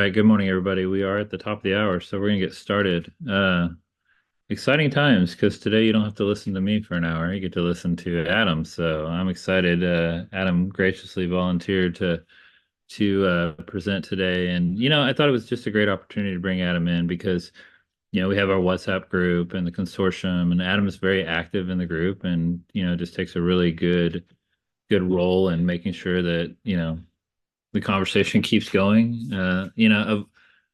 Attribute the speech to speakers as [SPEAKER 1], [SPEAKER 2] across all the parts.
[SPEAKER 1] All right, good morning, everybody. We are at the top of the hour, so we're going to get started. Exciting times because today you don't have to listen to me for an hour. You get to listen to Adam. So I'm excited. Adam graciously volunteered to present today, and I thought it was just a great opportunity to bring Adam in because we have our WhatsApp group and the consortium, and Adam is very active in the group, and just takes a really good role in making sure that the conversation keeps going.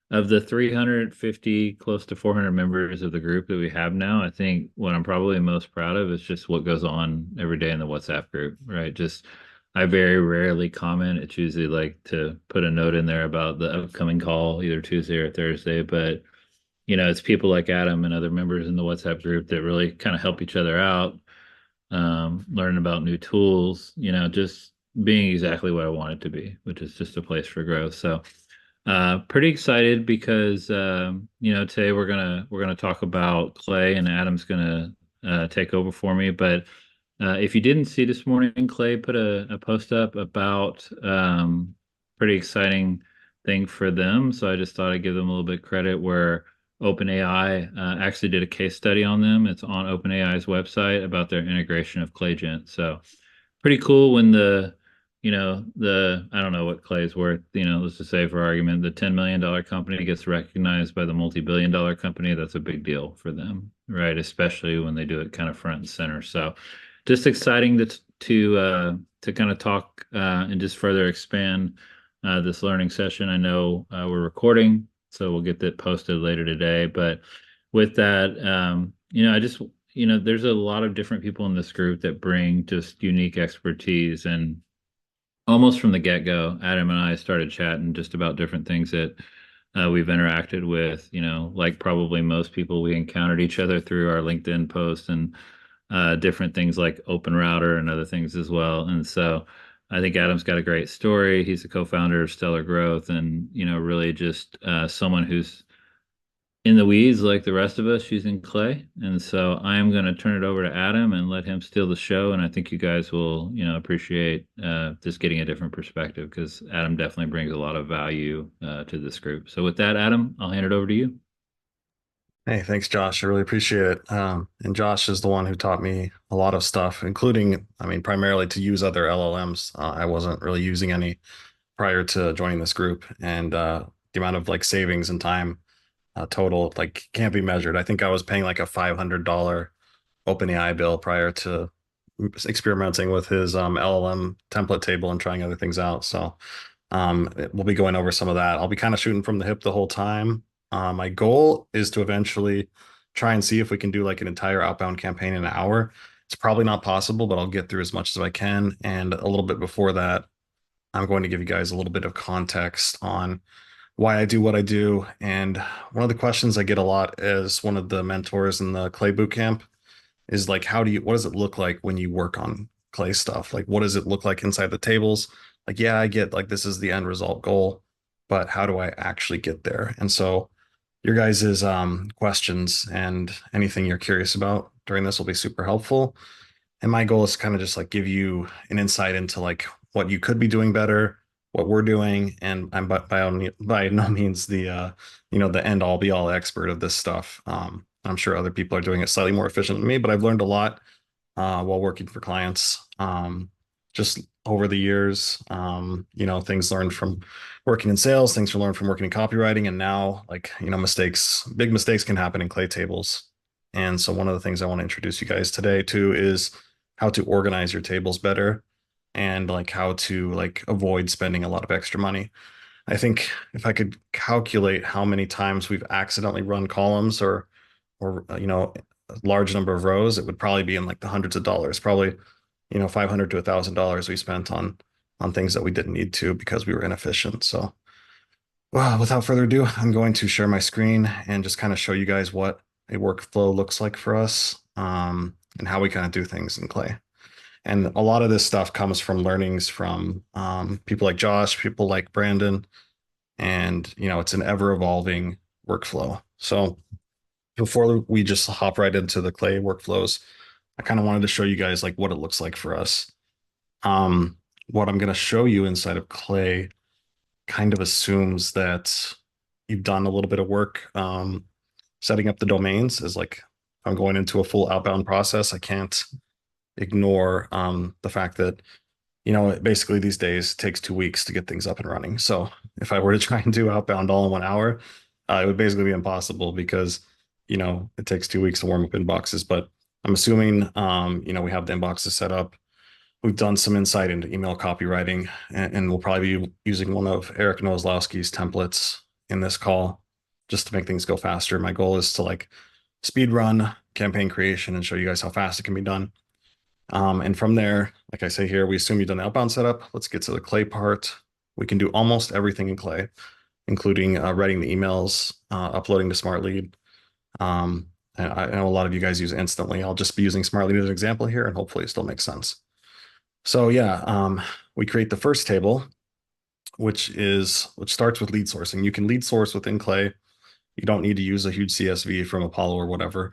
[SPEAKER 1] Of the 350, close to 400 members of the group that we have now, I think what I'm probably most proud of is just what goes on every day in the WhatsApp group, right? Just I very rarely comment. It's usually like to put a note in there about the upcoming call, either Tuesday or Thursday. But it's people like Adam and other members in the WhatsApp group that really kind of help each other out, learn about new tools, just being exactly what I want it to be, which is just a place for growth. So pretty excited because today we're gonna talk about Clay and Adam's gonna take over for me. But if you didn't see this morning, Clay put a post up about pretty exciting thing for them. So I just thought I'd give them a little bit of credit where OpenAI actually did a case study on them. It's on OpenAI's website about their integration of ClayGent. So pretty cool when the I don't know what Clay's worth, let's just say for argument, the $10 million company gets recognized by the multi-billion dollar company. That's a big deal for them, right? Especially when they do it kind of front and center. So just exciting to kind of talk and just further expand this learning session. I know we're recording, so we'll get that posted later today. But with that, I just there's a lot of different people in this group that bring just unique expertise. And almost from the get-go, Adam and I started chatting just about different things that we've interacted with. Like probably most people, we encountered each other through our LinkedIn posts and different things like Open Router and other things as well. And so I think Adam's got a great story. He's a co-founder of Stellar Growth, and really just someone who's in the weeds like the rest of us using Clay. And so I am going to turn it over to Adam and let him steal the show. And I think you guys will, appreciate just getting a different perspective because Adam definitely brings a lot of value to this group. So with that, Adam, I'll hand it over to you.
[SPEAKER 2] Hey, thanks, Josh. I really appreciate it. And Josh is the one who taught me a lot of stuff, including, I mean, primarily to use other LLMs. I wasn't really using any prior to joining this group, and the amount of like savings and time total like can't be measured. I think I was paying like a $500 OpenAI bill prior to experimenting with his LLM template table and trying other things out. So we'll be going over some of that. I'll be kind of shooting from the hip the whole time. My goal is to eventually try and see if we can do like an entire outbound campaign in an hour. It's probably not possible, but I'll get through as much as I can. And a little bit before that, I'm going to give you guys a little bit of context on why I do what I do. And one of the questions I get a lot as one of the mentors in the Clay Bootcamp is like, what does it look like when you work on Clay stuff? Like, what does it look like inside the tables? Like, yeah, I get like this is the end result goal, but how do I actually get there? And so your guys's questions and anything you're curious about during this will be super helpful. And my goal is to kind of just like give you an insight into like what you could be doing better, what we're doing, and I'm by no means the the end all be all expert of this stuff. I'm sure other people are doing it slightly more efficient than me, but I've learned a lot while working for clients. Just over the years, things learned from working in sales, things learned from working in copywriting, and now like big mistakes can happen in clay tables. And so one of the things I want to introduce you guys today to is how to organize your tables better and like how to like avoid spending a lot of extra money. I think if I could calculate how many times we've accidentally run columns or a large number of rows, it would probably be in like the hundreds of dollars, probably 500 to $1,000 we spent on things that we didn't need to because we were inefficient. So, well, without further ado, I'm going to share my screen and just kind of show you guys what a workflow looks like for us, and how we kind of do things in Clay. And a lot of this stuff comes from learnings from people like Josh, people like Brandon, and it's an ever evolving workflow. So before we just hop right into the Clay workflows, I kind of wanted to show you guys like what it looks like for us. What I'm going to show you inside of Clay kind of assumes that you've done a little bit of work setting up the domains. Is like, if I'm going into a full outbound process, I can't ignore the fact that, basically these days it takes 2 weeks to get things up and running. So if I were to try and do outbound all in 1 hour, it would basically be impossible because, it takes 2 weeks to warm up inboxes. But I'm assuming, we have the inboxes set up. We've done some insight into email copywriting, and we'll probably be using one of Eric Nowozlowski's templates in this call just to make things go faster. My goal is to like speed run campaign creation and show you guys how fast it can be done. And from there, like I say here, we assume you've done the outbound setup. Let's get to the Clay part. We can do almost everything in Clay, including writing the emails, uploading to Smartlead. And I know a lot of you guys use Instantly. I'll just be using Smartlead as an example here, and hopefully it still makes sense. So yeah, we create the first table, which starts with lead sourcing. You can lead source within Clay. You don't need to use a huge CSV from Apollo or whatever.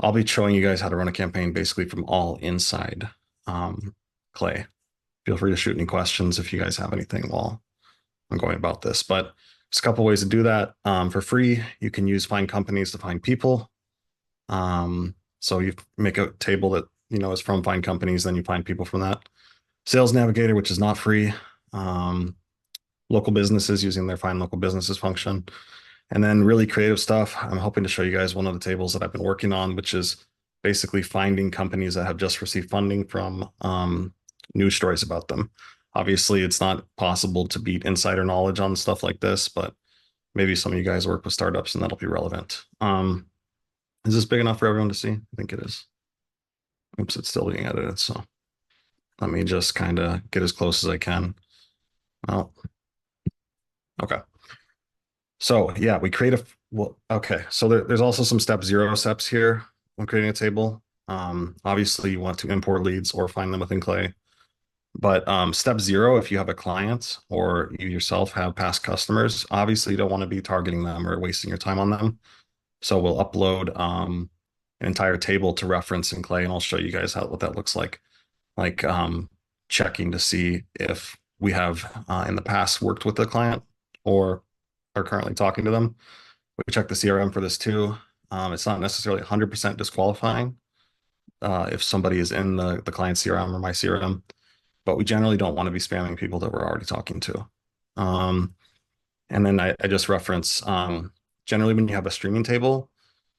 [SPEAKER 2] I'll be showing you guys how to run a campaign basically from all inside Clay. Feel free to shoot any questions if you guys have anything while I'm going about this. But there's a couple ways to do that. For free, you can use Find Companies to find people. So you make a table that is from Find Companies, then you find people from that. Sales Navigator, which is not free. Local businesses using their Find Local Businesses function. And then really creative stuff. I'm hoping to show you guys one of the tables that I've been working on, which is basically finding companies that have just received funding from news stories about them. Obviously, it's not possible to beat insider knowledge on stuff like this, but maybe some of you guys work with startups and that'll be relevant. Is this big enough for everyone to see? I think it is. Oops, it's still being edited. So let me just kind of get as close as I can. Well, okay. So yeah, we create okay. So there's also some step 0 steps here when creating a table. Obviously you want to import leads or find them within Clay. But step 0, if you have a client or you yourself have past customers, obviously you don't want to be targeting them or wasting your time on them. So we'll upload an entire table to reference in Clay, and I'll show you guys what that looks like. Like checking to see if we have in the past worked with the client or are currently talking to them. We check the CRM for this too. It's not necessarily 100% disqualifying if somebody is in the client CRM or my CRM, but we generally don't want to be spamming people that we're already talking to. And then I just reference generally when you have a streaming table,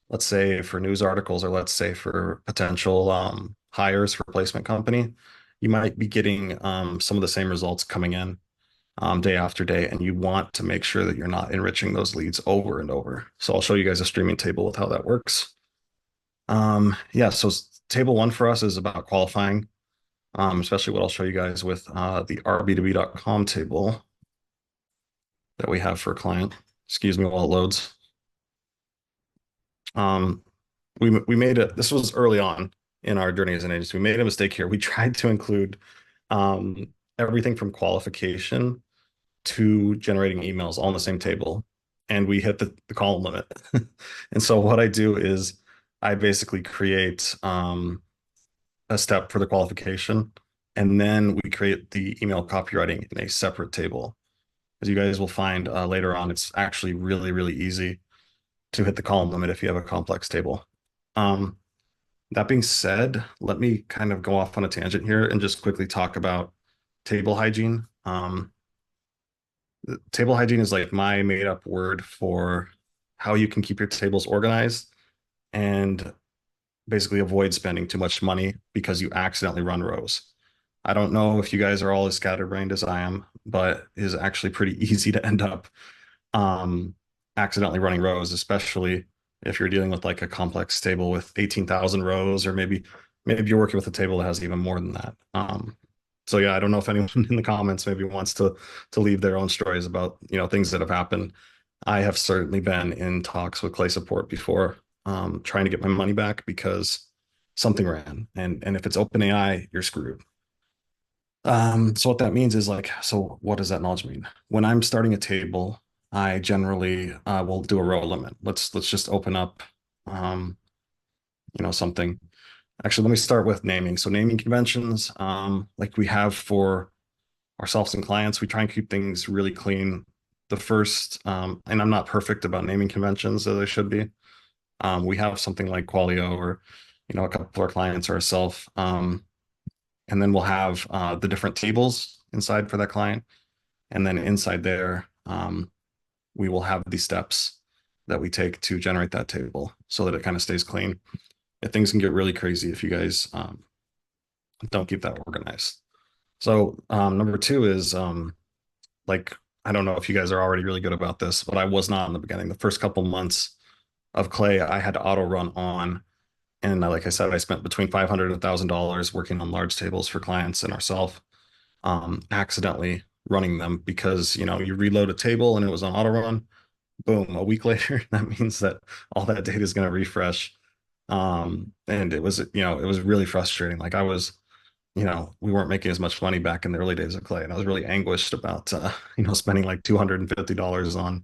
[SPEAKER 2] let's say for news articles or let's say for potential hires for placement company, you might be getting some of the same results coming in day after day, and you want to make sure that you're not enriching those leads over and over. So I'll show you guys a streaming table with how that works. Yeah, so table 1 for us is about qualifying, especially what I'll show you guys with the rb2b.com table that we have for a client. Excuse me while it loads. We made it, this was early on in our journey as an agency. We made a mistake here. We tried to include everything from qualification to generating emails all in the same table, and we hit the column limit. And so what I do is I basically create a step for the qualification, and then we create the email copywriting in a separate table. As you guys will find later on, it's actually really, really easy to hit the column limit if you have a complex table. That being said, let me kind of go off on a tangent here and just quickly talk about table hygiene. Table hygiene is like my made up word for how you can keep your tables organized and basically avoid spending too much money because you accidentally run rows. I don't know if you guys are all as scatterbrained as I am, but it is actually pretty easy to end up accidentally running rows, especially if you're dealing with like a complex table with 18,000 rows, or maybe you're working with a table that has even more than that. So yeah, I don't know if anyone in the comments maybe wants to leave their own stories about things that have happened. I have certainly been in talks with Clay support before, trying to get my money back because something ran, and if it's OpenAI, you're screwed. So what that means is like, so what does that knowledge mean? When I'm starting a table, I generally will do a row limit. Let's just open up, something. Actually, let me start with naming. So naming conventions, like we have for ourselves and clients, we try and keep things really clean. The first, and I'm not perfect about naming conventions as I should be. We have something like Qualio or, a couple of our clients or ourselves. And then we'll have the different tables inside for that client. And then inside there, we will have the steps that we take to generate that table so that it kind of stays clean. And things can get really crazy if you guys don't keep that organized. So number two is like, I don't know if you guys are already really good about this, but I was not in the beginning. The first couple months of Clay, I had to auto run on. And like I said, I spent between $500 and $1,000 working on large tables for clients and ourselves, accidentally running them because, you reload a table and it was on auto run. Boom, a week later, that means that all that data is going to refresh. And it was really frustrating. Like I was, we weren't making as much money back in the early days of Clay. And I was really anguished about, spending like $250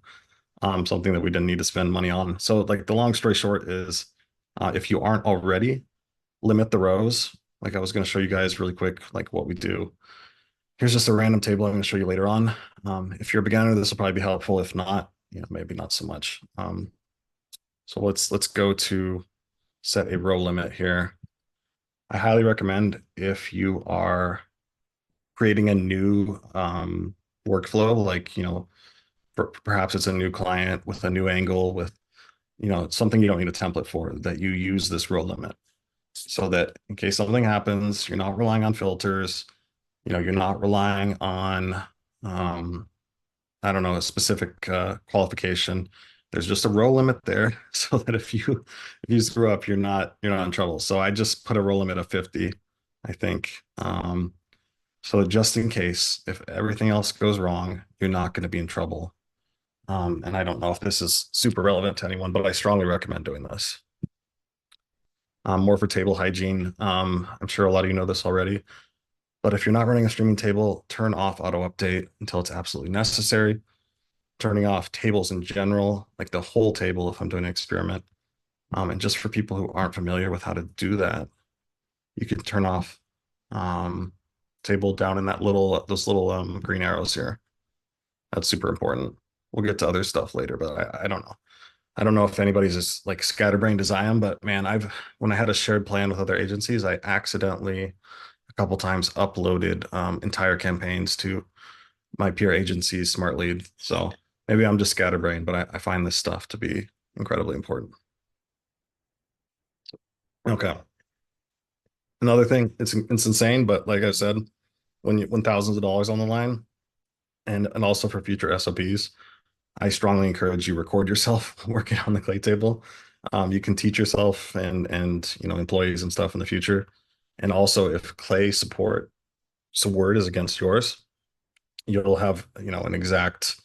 [SPEAKER 2] on something that we didn't need to spend money on. So like the long story short is if you aren't already, limit the rows. Like I was going to show you guys really quick, like what we do. Here's just a random table I'm going to show you later on. If you're a beginner, this will probably be helpful. If not, maybe not so much. So let's go to set a row limit here. I highly recommend if you are creating a new workflow, like, perhaps it's a new client with a new angle with, something you don't need a template for, that you use this row limit so that in case something happens, you're not relying on filters, you're not relying on, I don't know, a specific qualification. There's just a row limit there so that if you screw up, you're not in trouble. So I just put a row limit of 50, I think. So just in case, if everything else goes wrong, you're not going to be in trouble. And I don't know if this is super relevant to anyone, but I strongly recommend doing this. More for table hygiene. I'm sure a lot of you know this already, but if you're not running a streaming table, turn off auto update until it's absolutely necessary. Turning off tables in general, like the whole table if I'm doing an experiment. And just for people who aren't familiar with how to do that, you can turn off table down in those little green arrows here. That's super important. We'll get to other stuff later, but I don't know. I don't know if anybody's as like scatterbrained as I am, but man, when I had a shared plan with other agencies, I accidentally a couple times uploaded entire campaigns to my peer agency's Smartlead. So maybe I'm just scatterbrained, but I find this stuff to be incredibly important. Okay. Another thing, it's insane, but like I said, when thousands of dollars on the line, and also for future SOPs, I strongly encourage you record yourself working on the clay table. You can teach yourself and employees and stuff in the future. And also, if clay support so word is against yours, you'll have an exact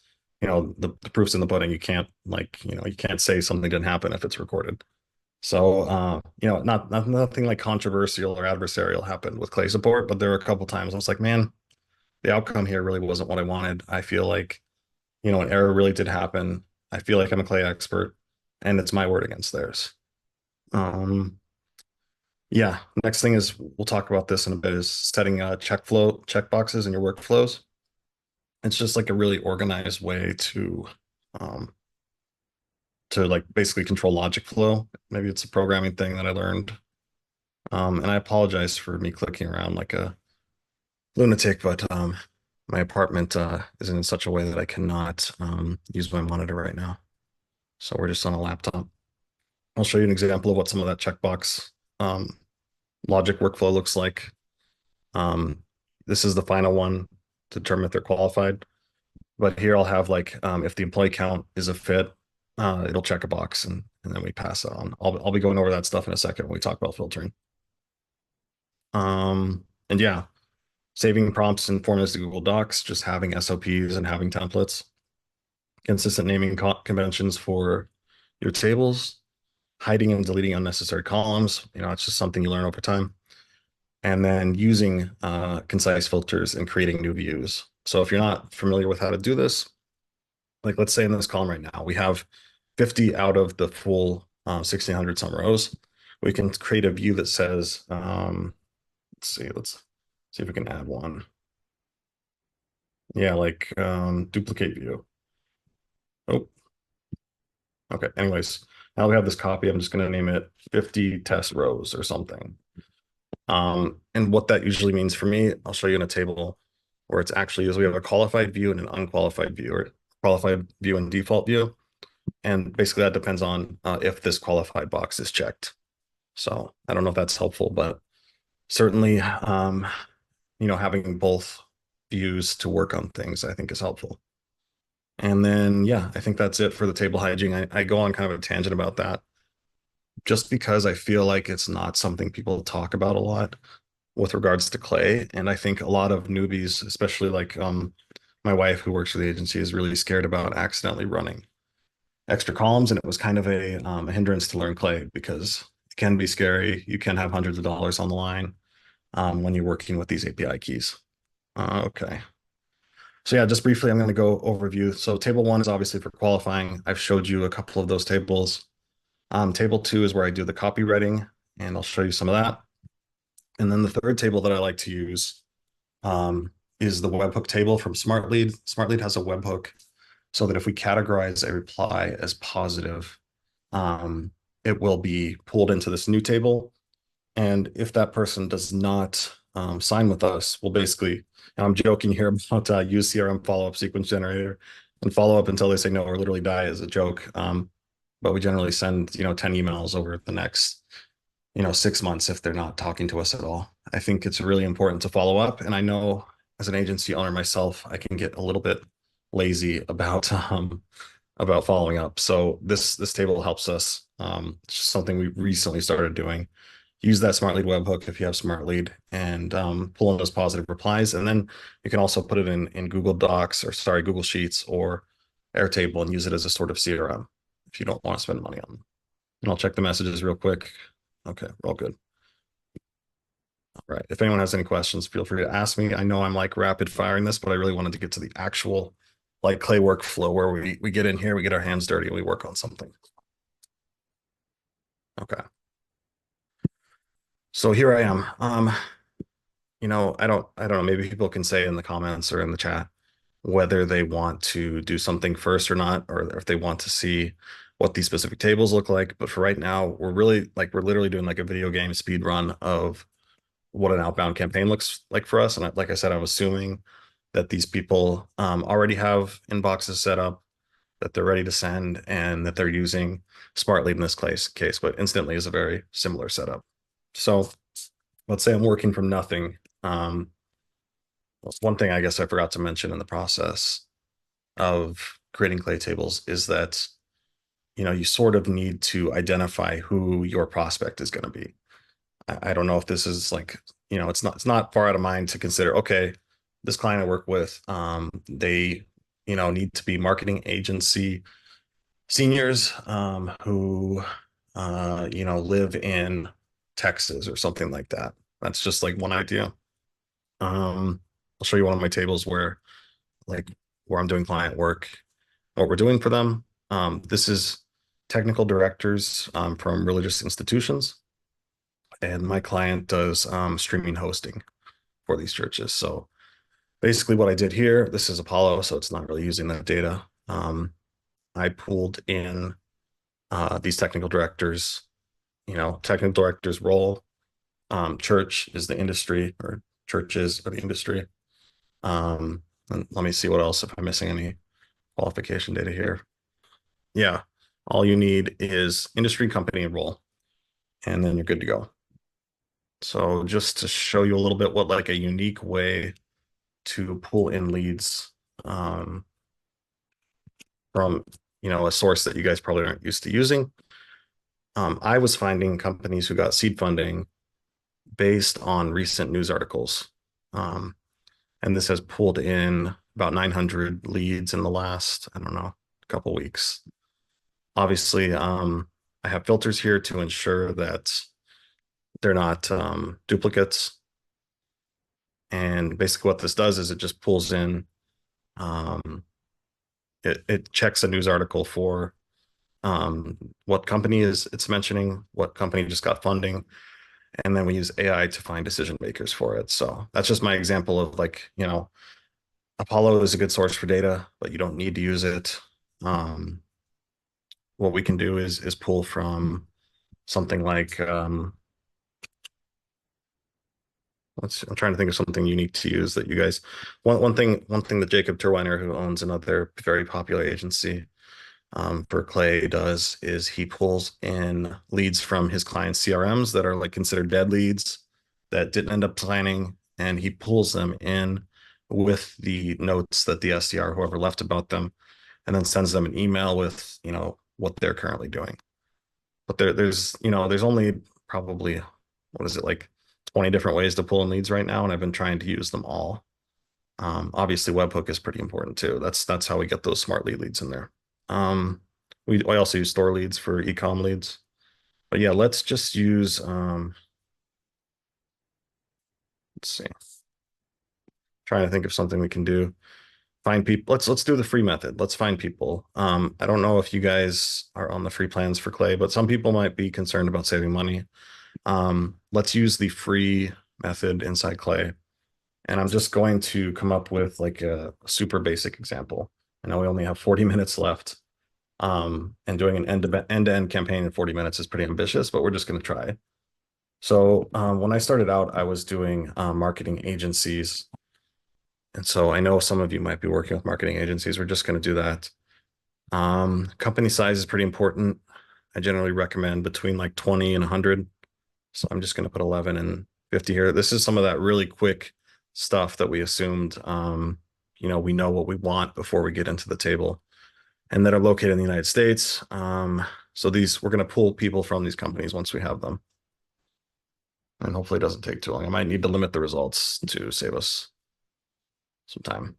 [SPEAKER 2] the proof's in the pudding. You can't you can't say something didn't happen if it's recorded. So nothing like controversial or adversarial happened with clay support, but there were a couple times I was like, man, the outcome here really wasn't what I wanted. I feel like an error really did happen. I feel like I'm a clay expert, and it's my word against theirs. Yeah, next thing is we'll talk about this in a bit is setting checkboxes in your workflows. It's just like a really organized way um, to like basically control logic flow. Maybe it's a programming thing that I learned. And I apologize for me clicking around like a lunatic, but my apartment is in such a way that I cannot use my monitor right now. So we're just on a laptop. I'll show you an example of what some of that checkbox um, logic workflow looks like. This is the final one to determine if they're qualified. But here I'll have like if the employee count is a fit, it'll check a box and then we pass it on. I'll be going over that stuff in a second when we talk about filtering. And yeah, saving prompts and formulas to Google Docs, just having SOPs and having templates, consistent naming conventions for your tables, hiding and deleting unnecessary columns. It's just something you learn over time. And then using concise filters and creating new views. So if you're not familiar with how to do this, like let's say in this column right now, we have 50 out of the full 1600 some rows. We can create a view that says, let's see if we can add one. Yeah, like duplicate view. Oh, okay. Anyways, now we have this copy. I'm just going to name it 50 test rows or something. And what that usually means for me, I'll show you in a table where it's actually is we have a qualified view and an unqualified view, or qualified view and default view. And basically that depends on if this qualified box is checked. So I don't know if that's helpful, but certainly, having both views to work on things, I think is helpful. And then, yeah, I think that's it for the table hygiene. I go on kind of a tangent about that just because I feel like it's not something people talk about a lot with regards to clay. And I think a lot of newbies, especially like my wife who works for the agency, is really scared about accidentally running extra columns. And it was kind of a hindrance to learn clay because it can be scary. You can have hundreds of dollars on the line when you're working with these API keys. Okay. So yeah, just briefly, I'm going to go overview. So table one is obviously for qualifying. I've showed you a couple of those tables. Table two is where I do the copywriting, and I'll show you some of that. And then the third table that I like to use is the webhook table from Smartlead. Smartlead has a webhook so that if we categorize a reply as positive, um, it will be pulled into this new table. And if that person does not sign with us, we'll basically, and I'm joking here about use CRM follow-up sequence generator and follow up until they say no or literally die as a joke. But we generally send, 10 emails over the next, 6 months if they're not talking to us at all. I think it's really important to follow up. And I know as an agency owner myself, I can get a little bit lazy about following up. So this table helps us. It's just something we recently started doing. Use that Smartlead webhook if you have Smartlead and pull in those positive replies. And then you can also put it in Google Docs or sorry, Google Sheets or Airtable and use it as a sort of CRM if you don't want to spend money on them. And I'll check the messages real quick. Okay, we're all good. All right. If anyone has any questions, feel free to ask me. I know I'm like rapid firing this, but I really wanted to get to the actual like clay workflow where we get in here, we get our hands dirty, and we work on something. Okay. So here I am. I don't know, maybe people can say in the comments or in the chat whether they want to do something first or not, or if they want to see what these specific tables look like. But for right now, we're literally doing like a video game speed run of what an outbound campaign looks like for us. And like I said, I'm assuming that these people already have inboxes set up, that they're ready to send, and that they're using Smartlead in this case, but Instantly is a very similar setup. So let's say I'm working from nothing. One thing I guess I forgot to mention in the process of creating clay tables is that you sort of need to identify who your prospect is going to be. I don't know if this is like, it's not far out of mind to consider, okay, this client I work with, they, need to be marketing agency seniors who, live in Texas or something like that. That's just like one idea. I'll show you one of my tables where I'm doing client work, what we're doing for them. This is technical directors from religious institutions, and my client does streaming hosting for these churches. So basically what I did here, this is Apollo, so it's not really using that data. I pulled in these technical directors, technical directors role. Church is the industry, or churches are the industry. And let me see what else, if I'm missing any qualification data here. Yeah, all you need is industry, company, and role, and then you're good to go. So just to show you a little bit what like a unique way to pull in leads from a source that you guys probably aren't used to using. I was finding companies who got seed funding based on recent news articles. And this has pulled in about 900 leads in the last, I don't know, couple weeks. Obviously, I have filters here to ensure that they're not duplicates. And basically what this does is it just pulls in, it checks a news article for what company it's mentioning, what company just got funding, and then we use AI to find decision makers for it. So that's just my example of like, Apollo is a good source for data, but you don't need to use it. Um, what we can do is pull from something like I'm trying to think of something unique to use that you guys one thing that Jacob Terwiner, who owns another very popular agency for Clay, does is he pulls in leads from his clients' CRMs that are like considered dead leads that didn't end up signing, and he pulls them in with the notes that the SDR, whoever left about them, and then sends them an email with, what they're currently doing. But there's only probably, what is it, like 20 different ways to pull in leads right now, and I've been trying to use them all. Obviously, webhook is pretty important too. That's how we get those smart leads in there. We also use store leads for ecom leads. But yeah, let's just use let's see. Trying to think of something we can do. Find people. Let's do the free method. Let's find people. I don't know if you guys are on the free plans for Clay, but some people might be concerned about saving money. Let's use the free method inside Clay. And I'm just going to come up with like a super basic example. I know we only have 40 minutes left. And doing an end-to-end campaign in 40 minutes is pretty ambitious, but we're just going to try. So when I started out, I was doing marketing agencies. And so I know some of you might be working with marketing agencies. We're just going to do that. Company size is pretty important. I generally recommend between like 20 and 100. So I'm just going to put 11 and 50 here. This is some of that really quick stuff that we assumed, we know what we want before we get into the table, and that are located in the United States. So we're going to pull people from these companies once we have them. And hopefully it doesn't take too long. I might need to limit the results to save us some time.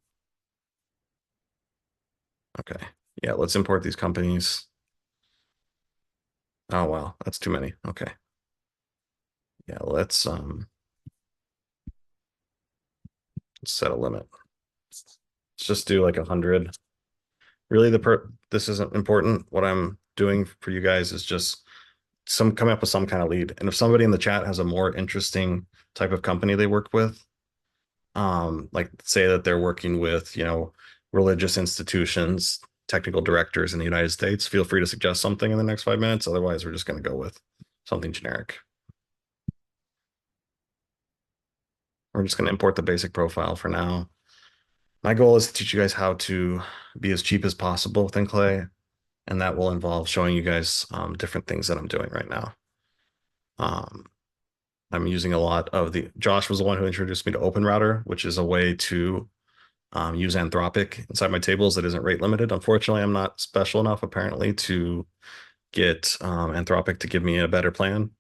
[SPEAKER 2] Okay. Yeah, let's import these companies. Oh, wow. That's too many. Okay. Yeah, let's set a limit. Let's just do like 100. Really, this isn't important. What I'm doing for you guys is just coming up with some kind of lead. And if somebody in the chat has a more interesting type of company they work with, like say that they're working with, religious institutions, technical directors in the United States, feel free to suggest something in the next 5 minutes. Otherwise, we're just going to go with something generic. We're just going to import the basic profile for now. My goal is to teach you guys how to be as cheap as possible within Clay, and that will involve showing you guys different things that I'm doing right now. I'm using a lot of Josh was the one who introduced me to OpenRouter, which is a way to use Anthropic inside my tables that isn't rate limited. Unfortunately, I'm not special enough apparently to get Anthropic to give me a better plan.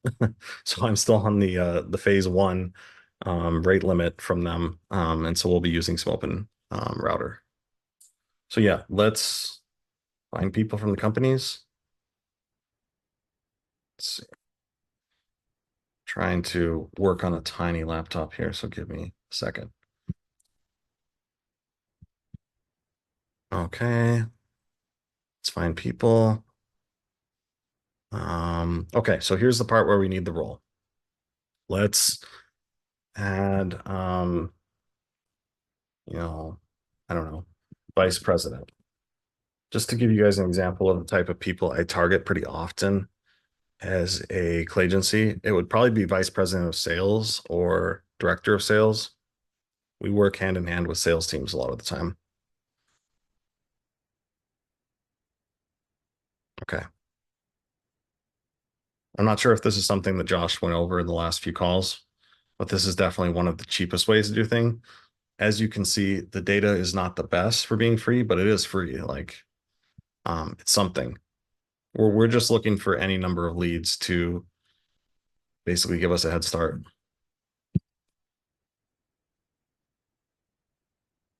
[SPEAKER 2] So I'm still on the phase one rate limit from them. And so we'll be using some open router. So yeah, let's find people from the companies. Let's see. Trying to work on a tiny laptop here, so give me a second. Okay. Let's find people. Okay, so here's the part where we need the role. Let's add, I don't know, vice president. Just to give you guys an example of the type of people I target pretty often as a Clay agency, it would probably be vice president of sales or director of sales. We work hand in hand with sales teams a lot of the time. Okay. I'm not sure if this is something that Josh went over in the last few calls, but this is definitely one of the cheapest ways to do things. As you can see, the data is not the best for being free, but it is free. Like, it's something. We're just looking for any number of leads to basically give us a head start.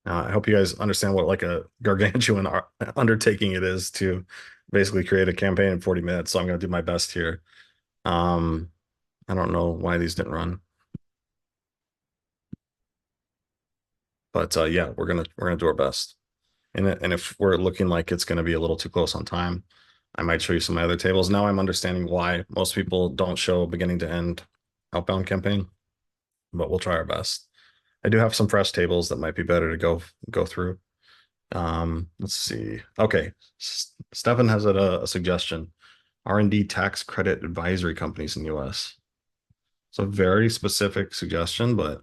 [SPEAKER 2] I hope you guys understand what like a gargantuan undertaking it is to basically create a campaign in 40 minutes. So I'm going to do my best here. I don't know why these didn't run, but yeah, we're gonna do our best. And if we're looking like it's going to be a little too close on time, I might show you some other tables. Now I'm understanding why most people don't show beginning to end outbound campaign, but we'll try our best. I do have some fresh tables that might be better to go through. Let's see. Okay, Stefan has a suggestion. R&D tax credit advisory companies in the US. It's a very specific suggestion, but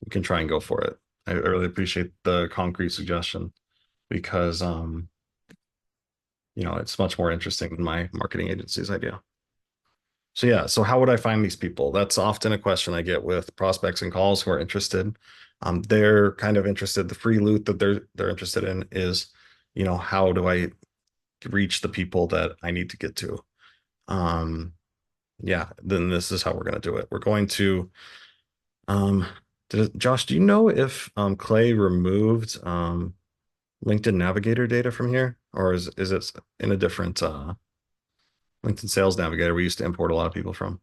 [SPEAKER 2] we can try and go for it. I really appreciate the concrete suggestion because it's much more interesting than my marketing agency's idea. So yeah, so how would I find these people? That's often a question I get with prospects and calls who are interested. They're kind of interested. The free loot that they're interested in is, how do I reach the people that I need to get to? Um, yeah, then this is how we're going to do it. We're going to, um, Josh, do you know if Clay removed LinkedIn Navigator data from here, or is it in a different LinkedIn Sales Navigator we used to import a lot of people from?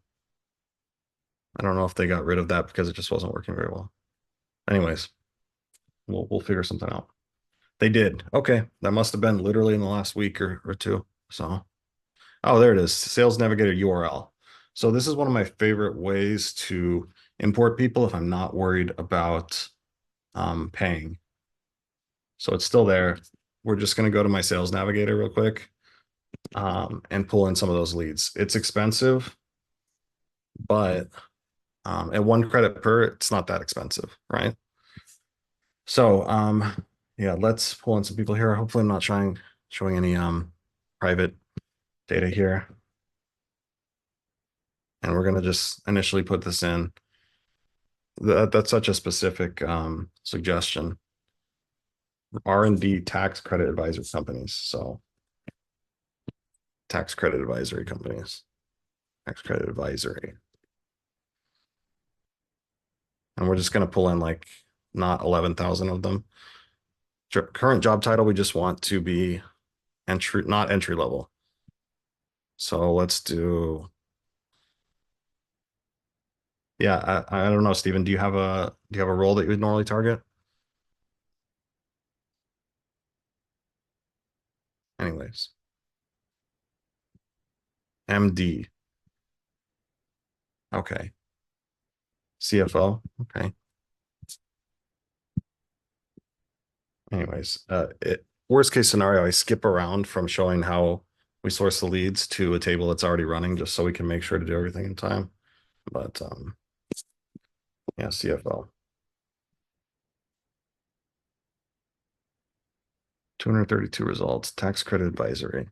[SPEAKER 2] I don't know if they got rid of that because it just wasn't working very well. Anyways, we'll figure something out. They did. Okay, that must have been literally in the last week or two. So, oh, there it is. Sales Navigator URL. So this is one of my favorite ways to import people if I'm not worried about paying. So it's still there. We're just going to go to my Sales Navigator real quick and pull in some of those leads. It's expensive, but at 1 credit per, it's not that expensive, right? So yeah, let's pull in some people here. Hopefully I'm not showing any private data here. And we're gonna just initially put this in. That's such a specific suggestion. R&D tax credit advisory companies. So tax credit advisory companies, tax credit advisory. And we're just gonna pull in like not 11,000 of them. Current job title, we just want to be entry, not entry level. So let's do, yeah, I don't know, Stephen, do you have a role that you would normally target? Anyways, MD. Okay. CFO. Okay. Anyways, worst case scenario, I skip around from showing how we source the leads to a table that's already running just so we can make sure to do everything in time. But yeah, CFO. 232 results, tax credit advisory.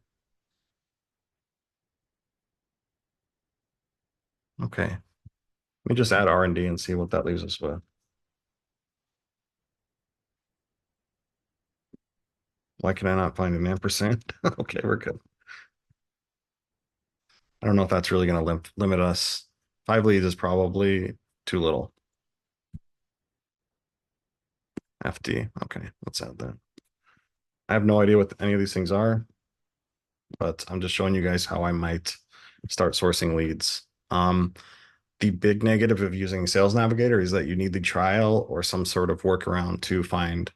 [SPEAKER 2] Okay. Let me just add R&D and see what that leaves us with. Why can I not find an ampersand? Okay, we're good. I don't know if that's really going to limit us. 5 leads is probably too little. FD. Okay, let's add that. I have no idea what any of these things are, but I'm just showing you guys how I might start sourcing leads. The big negative of using Sales Navigator is that you need the trial or some sort of workaround to find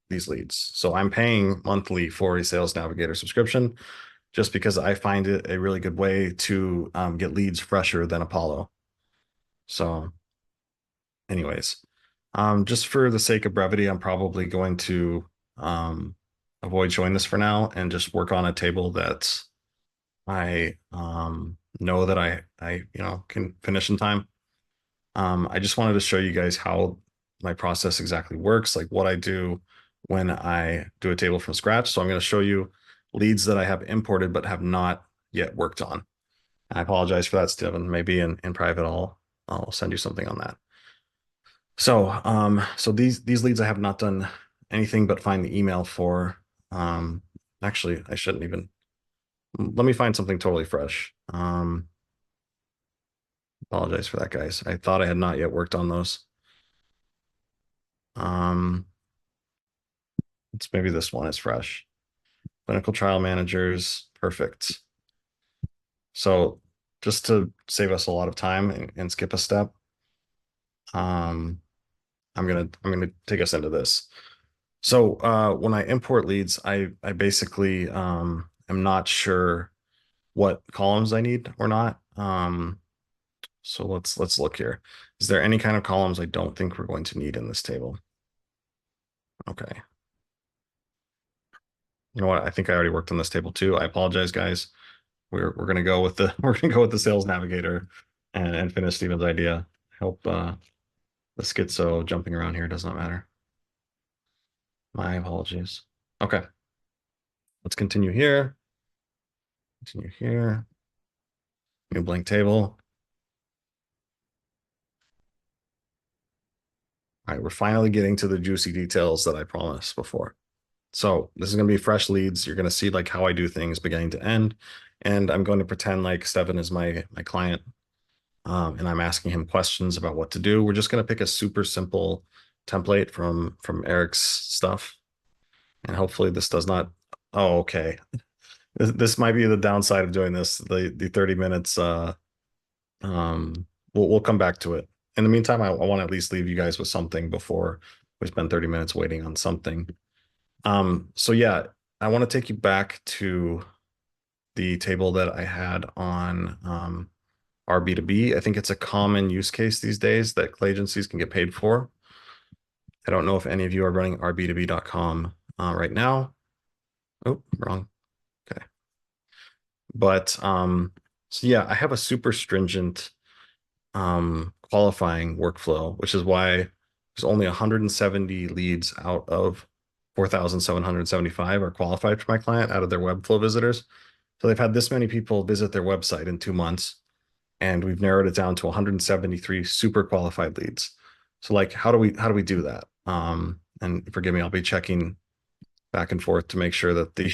[SPEAKER 2] these leads. So I'm paying monthly for a Sales Navigator subscription just because I find it a really good way to get leads fresher than Apollo. So anyways, just for the sake of brevity, I'm probably going to avoid showing this for now and just work on a table that I know that I can finish in time. I just wanted to show you guys how my process exactly works, like what I do when I do a table from scratch. So I'm going to show you leads that I have imported but have not yet worked on. I apologize for that, Steven. Maybe in private I'll send you something on that. So these leads I have not done anything but find the email for. Actually, I shouldn't even. Let me find something totally fresh. Apologize for that, guys. I thought I had not yet worked on those. It's maybe this one is fresh. Clinical trial managers, perfect. So just to save us a lot of time and skip a step, I'm gonna take us into this. So when I import leads, I basically am not sure what columns I need or not. So let's look here. Is there any kind of columns I don't think we're going to need in this table? Okay. You know what? I think I already worked on this table too. I apologize, guys. We're gonna go with the we're gonna go with the sales navigator and finish Steven's idea. Help the schizo jumping around here does not matter. My apologies. Okay, let's continue here. Continue here. New blank table. All right, we're finally getting to the juicy details that I promised before. So this is going to be fresh leads. You're going to see like how I do things beginning to end. And I'm going to pretend like Stefan is my client. And I'm asking him questions about what to do. We're just going to pick a super simple template from Eric's stuff. And hopefully this does not, oh, okay. This might be the downside of doing this. The 30 minutes, we'll come back to it. In the meantime, I want to at least leave you guys with something before we spend 30 minutes waiting on something. So yeah, I want to take you back to the table that I had on our B2B. I think it's a common use case these days that agencies can get paid for. I don't know if any of you are running rb2b.com right now. Oh, wrong. Okay. But so yeah, I have a super stringent qualifying workflow, which is why there's only 170 leads out of 4,775 are qualified for my client out of their Webflow visitors. So they've had this many people visit their website in 2 months, and we've narrowed it down to 173 super qualified leads. So like, how do we do that? And forgive me, I'll be checking back and forth to make sure that the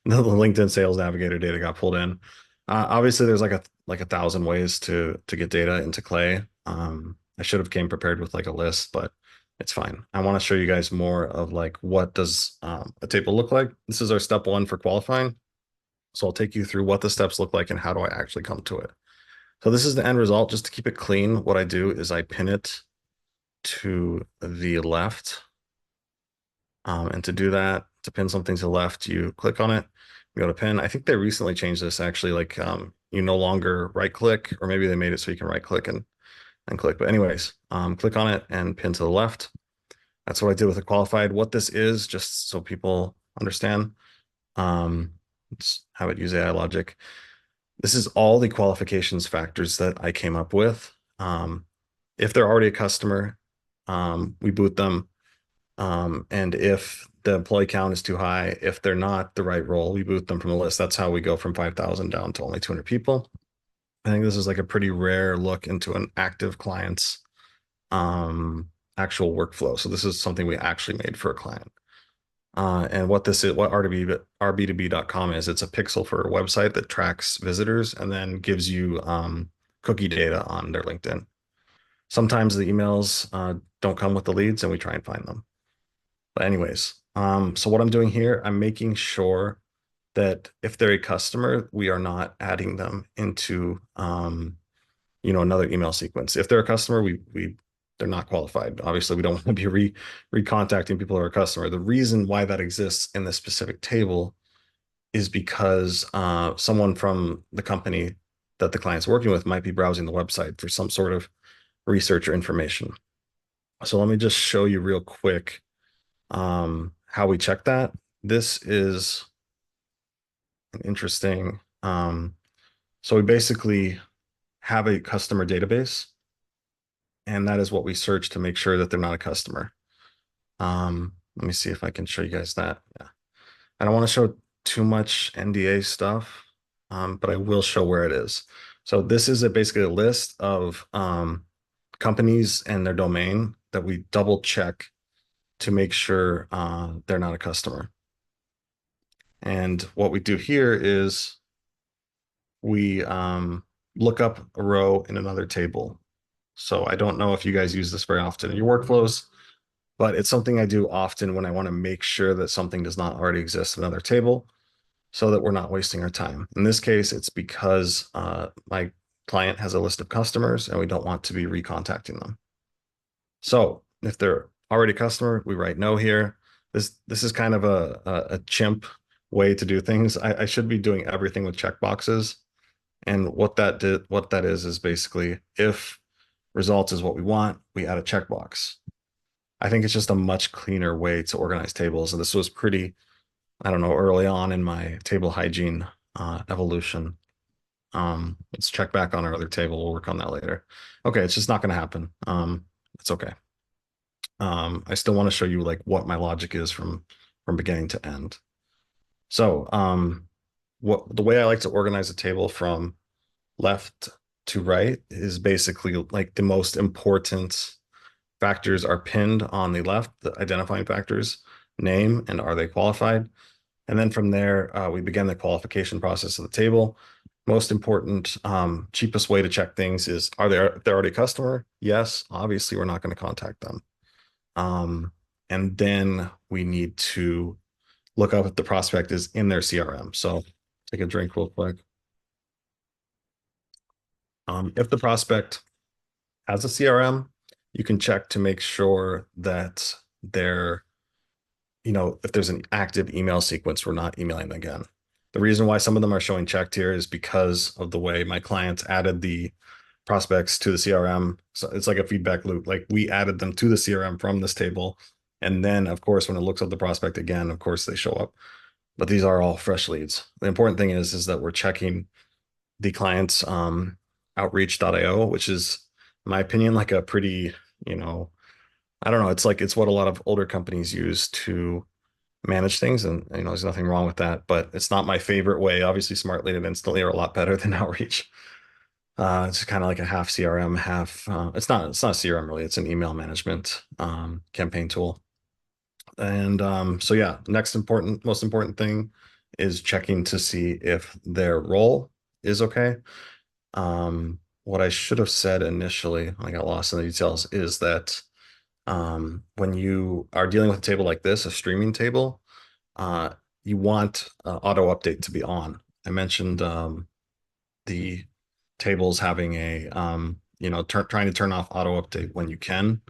[SPEAKER 2] the LinkedIn Sales Navigator data got pulled in. Obviously, there's like a thousand ways to get data into Clay. I should have came prepared with like a list, but it's fine. I want to show you guys more of like what does a table look like. This is our step one for qualifying. So I'll take you through what the steps look like and how do I actually come to it. So this is the end result. Just to keep it clean, what I do is I pin it to the left. And to do that, to pin something to the left, you click on it, you go to pin. I think they recently changed this actually, like you no longer right click, or maybe they made it so you can right click and click. But anyways, click on it and pin to the left. That's what I did with the qualified. What this is, just so people understand, let's have it use AI logic. This is all the qualifications factors that I came up with. If they're already a customer, we boot them. And if the employee count is too high, if they're not the right role, we boot them from the list. That's how we go from 5,000 down to only 200 people. I think this is like a pretty rare look into an active client's actual workflow. So this is something we actually made for a client. And what this is, what rb2b.com is, it's a pixel for a website that tracks visitors and then gives you cookie data on their LinkedIn. Sometimes the emails don't come with the leads and we try and find them. But anyways, so what I'm doing here, I'm making sure that if they're a customer, we are not adding them into another email sequence. If they're a customer, they're not qualified. Obviously, we don't want to be recontacting people who are a customer. The reason why that exists in this specific table is because someone from the company that the client's working with might be browsing the website for some sort of research or information. So let me just show you real quick how we check that. This is an interesting. So we basically have a customer database, and that is what we search to make sure that they're not a customer. Let me see if I can show you guys that. Yeah. I don't want to show too much NDA stuff, but I will show where it is. So this is basically a list of companies and their domain that we double check to make sure they're not a customer. And what we do here is we look up a row in another table. So I don't know if you guys use this very often in your workflows, but it's something I do often when I want to make sure that something does not already exist in another table so that we're not wasting our time. In this case, it's because my client has a list of customers and we don't want to be recontacting them. So if they're already a customer, we write no here. This is kind of a chimp way to do things. I should be doing everything with checkboxes. And what that is basically if results is what we want, we add a checkbox. I think it's just a much cleaner way to organize tables. And this was pretty, I don't know, early on in my table hygiene evolution. Let's check back on our other table. We'll work on that later. Okay, it's just not going to happen. It's okay. I still want to show you like what my logic is from beginning to end. So, what the way I like to organize a table from left to right is basically like the most important factors are pinned on the left, the identifying factors, name, and are they qualified? And then from there, we begin the qualification process of the table. Most important, cheapest way to check things is if they're already a customer? Yes, obviously we're not going to contact them. Um, and then we need to look up if the prospect is in their CRM. So take a drink real quick. If the prospect has a CRM, you can check to make sure that they're, if there's an active email sequence, we're not emailing them again. The reason why some of them are showing checked here is because of the way my clients added the prospects to the CRM. So it's like a feedback loop. Like we added them to the CRM from this table. And then, of course, when it looks up the prospect again, of course, they show up. But these are all fresh leads. The important thing is that we're checking the client's outreach.io, which is, in my opinion, like a pretty, you know, I don't know. It's what a lot of older companies use to manage things, and there's nothing wrong with that. But it's not my favorite way. Obviously, Smartlead and Instantly are a lot better than Outreach. It's kind of like a half CRM, half. It's not a CRM really. It's an email management campaign tool. And so yeah, most important thing is checking to see if their role is okay. What I should have said initially, I got lost in the details, is that when you are dealing with a table like this, a streaming table, uh, you want auto update to be on. I mentioned the tables having a trying to turn off auto update when you can.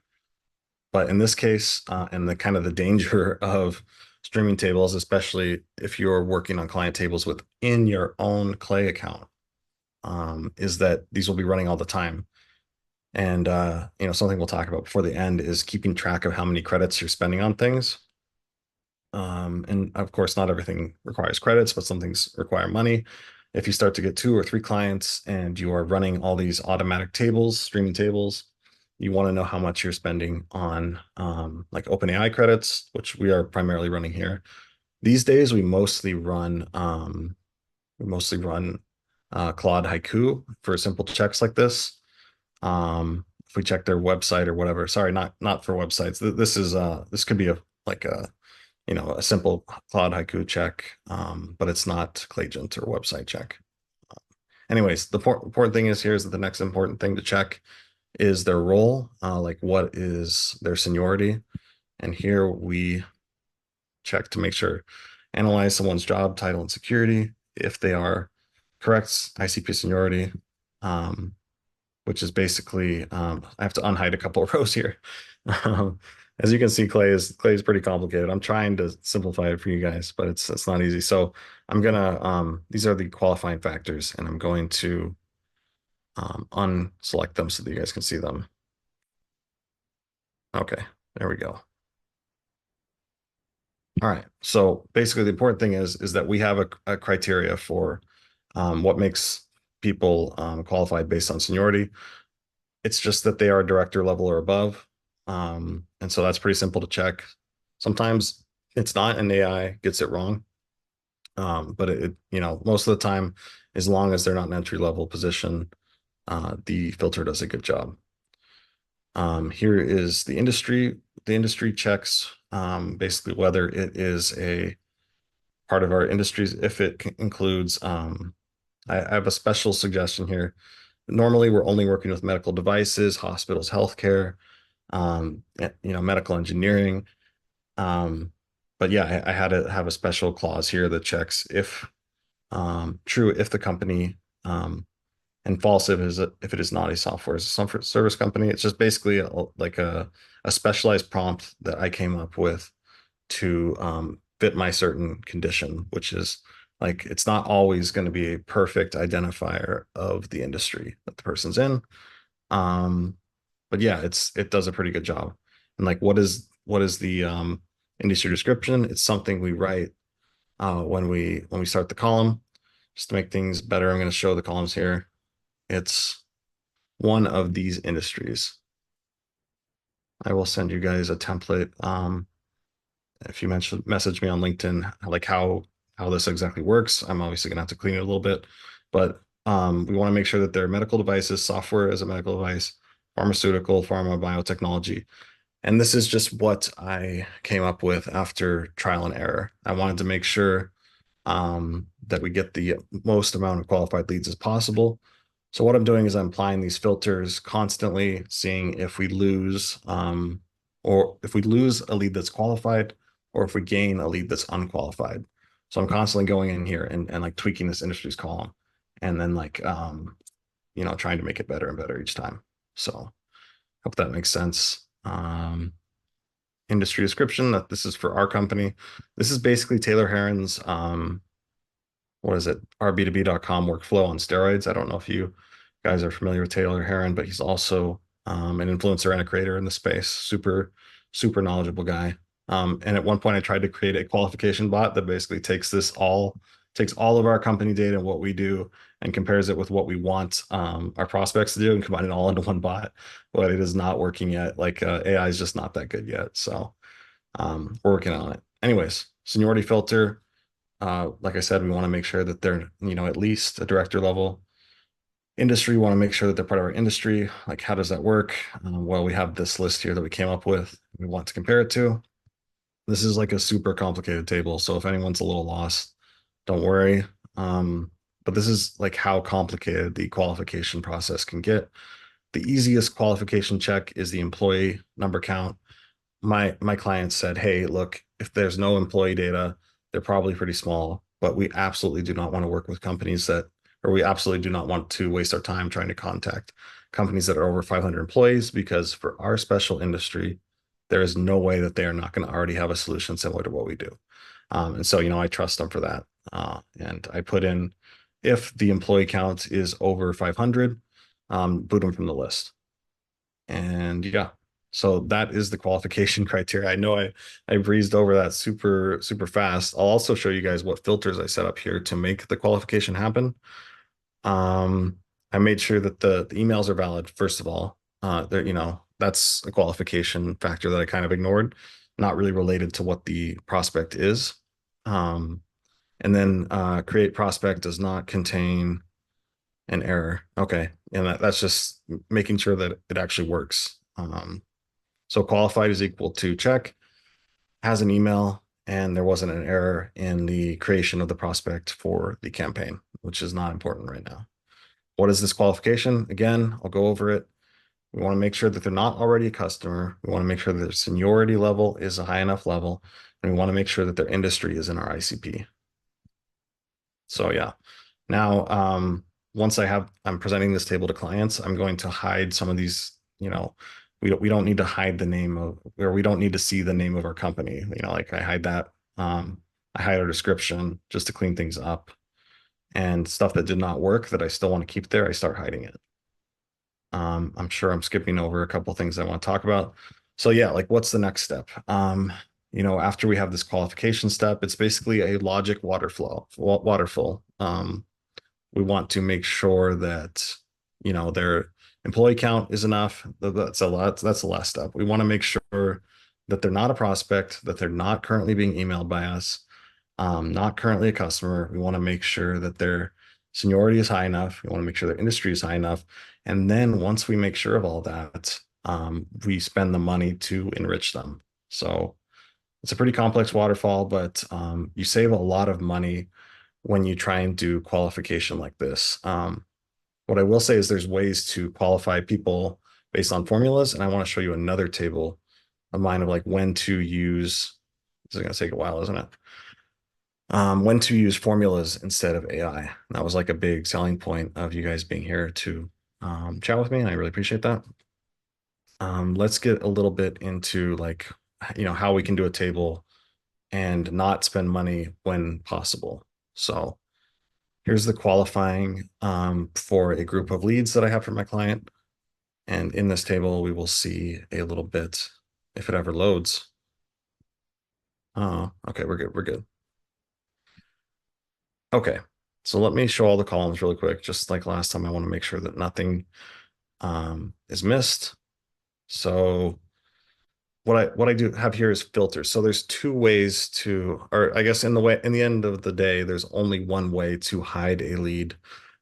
[SPEAKER 2] But in this case, and the kind of the danger of streaming tables, especially if you're working on client tables within your own Clay account, is that these will be running all the time. And something we'll talk about before the end is keeping track of how many credits you're spending on things. And of course, not everything requires credits, but some things require money. If you start to get 2 or 3 clients and you are running all these automatic tables, streaming tables, you want to know how much you're spending on like OpenAI credits, which we are primarily running here. These days, we mostly run Claude Haiku for simple checks like this. If we check their website or whatever, sorry, not for websites. This could be a simple Claude Haiku check, but it's not Claygent or website check. Anyways, the important thing is here is that the next important thing to check is their role, like what is their seniority. And here we check to make sure, analyze someone's job title and security. If they are correct ICP seniority, which is basically, I have to unhide a couple of rows here. As you can see, Clay is pretty complicated. I'm trying to simplify it for you guys, but it's not easy. So I'm gonna, these are the qualifying factors, and I'm going to unselect them so that you guys can see them. Okay, there we go. All right. So basically, the important thing is that we have a criteria for what makes people qualified based on seniority. It's just that they are director level or above. And so that's pretty simple to check. Sometimes it's not, and AI gets it wrong. But most of the time, as long as they're not an entry level position, the filter does a good job. Here is the industry. The industry checks basically whether it is a part of our industries. If it includes, I have a special suggestion here. Normally, we're only working with medical devices, hospitals, healthcare, medical engineering. But yeah, I had to have a special clause here that checks if true if the company and false if it is not a software as a software service company. It's just basically like a specialized prompt that I came up with to fit my certain condition, which is Like it's not always going to be a perfect identifier of the industry that the person's in. Um, but yeah, it does a pretty good job. And like what is the industry description? It's something we write when we start the column. Just to make things better, I'm going to show the columns here. It's one of these industries. I will send you guys a template. If you message me on LinkedIn, like how this exactly works, I'm obviously gonna have to clean it a little bit, but we want to make sure that they're medical devices, software as a medical device, pharmaceutical, pharma, biotechnology. And this is just what I came up with after trial and error. I wanted to make sure that we get the most amount of qualified leads as possible. So what I'm doing is I'm applying these filters constantly, seeing if we lose or if we lose a lead that's qualified or if we gain a lead that's unqualified. So I'm constantly going in here and like tweaking this industries column and then like trying to make it better and better each time. So hope that makes sense. Industry description that this is for our company. This is basically Taylor Heron's what is it, rb2b.com workflow on steroids. I don't know if you guys are familiar with Taylor Heron, but he's also an influencer and a creator in the space. Super, super knowledgeable guy. And at one point, I tried to create a qualification bot that basically takes all of our company data and what we do and compares it with what we want our prospects to do and combine it all into one bot. But it is not working yet. Like AI is just not that good yet. So we're working on it. Anyways, seniority filter. Like I said, we want to make sure that they're, at least a director level. Industry, we want to make sure that they're part of our industry. Like, how does that work? Well, we have this list here that we came up with. We want to compare it to. This is like a super complicated table. So if anyone's a little lost, don't worry. But this is like how complicated the qualification process can get. The easiest qualification check is the employee number count. My client said, hey, look, if there's no employee data, they're probably pretty small, but we absolutely do not want to work with companies that, or we absolutely do not want to waste our time trying to contact companies that are over 500 employees, because for our special industry, there is no way that they are not going to already have a solution similar to what we do. And so, I trust them for that. And I put in, if the employee count is over 500, boot them from the list. And yeah, so that is the qualification criteria. I know I breezed over that super, super fast. I'll also show you guys what filters I set up here to make the qualification happen. Um, I made sure that the emails are valid, first of all. That's a qualification factor that I kind of ignored, not really related to what the prospect is. Um, and then create prospect does not contain an error. Okay. And that's just making sure that it actually works. So qualified is equal to check, has an email, and there wasn't an error in the creation of the prospect for the campaign, which is not important right now. What is this qualification? Again, I'll go over it. We want to make sure that they're not already a customer. We want to make sure that their seniority level is a high enough level. And we want to make sure that their industry is in our ICP. So yeah, now once I'm presenting this table to clients, I'm going to hide some of these, we don't need to hide the name of, or we don't need to see the name of our company. Like I hide that. I hide our description just to clean things up, and stuff that did not work that I still want to keep there, I start hiding it. I'm sure I'm skipping over a couple things I want to talk about. So yeah, like what's the next step? After we have this qualification step, it's basically a logic waterfall. We want to make sure that, their employee count is enough. That's a lot. That's the last step. We want to make sure that they're not a prospect, that they're not currently being emailed by us, not currently a customer. We want to make sure that their seniority is high enough. We want to make sure their industry is high enough. And then once we make sure of all that, we spend the money to enrich them. So it's a pretty complex waterfall, but you save a lot of money when you try and do qualification like this. What I will say is there's ways to qualify people based on formulas, and I want to show you another table of mine of like when to use. This is going to take a while, isn't it? When to use formulas instead of AI. That was like a big selling point of you guys being here to chat with me, and I really appreciate that. Let's get a little bit into like, how we can do a table and not spend money when possible. So here's the qualifying for a group of leads that I have for my client. And in this table, we will see a little bit if it ever loads. Oh, okay, we're good. We're good. Okay, so let me show all the columns really quick. Just like last time, I want to make sure that nothing is missed. So what I do have here is filters. So there's two ways to, or I guess in the end of the day, there's only one way to hide a lead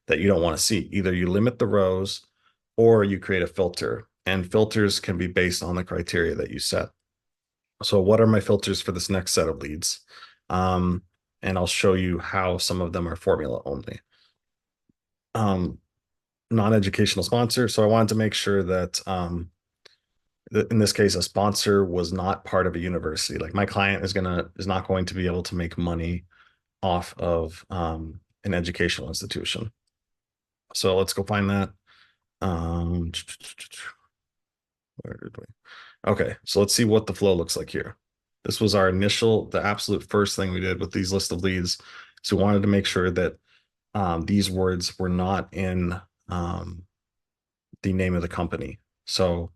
[SPEAKER 2] that you don't want to see. Either you limit the rows or you create a filter. And filters can be based on the criteria that you set. So what are my filters for this next set of leads? Um, and I'll show you how some of them are formula only. Um, Non-educational sponsor. So I wanted to make sure that in this case, a sponsor was not part of a university. Like my client is not going to be able to make money off of an educational institution. So let's go find that. Um, where did we? Okay, so let's see what the flow looks like here. This was the absolute first thing we did with these list of leads. So we wanted to make sure that these words were not in the name of the company. So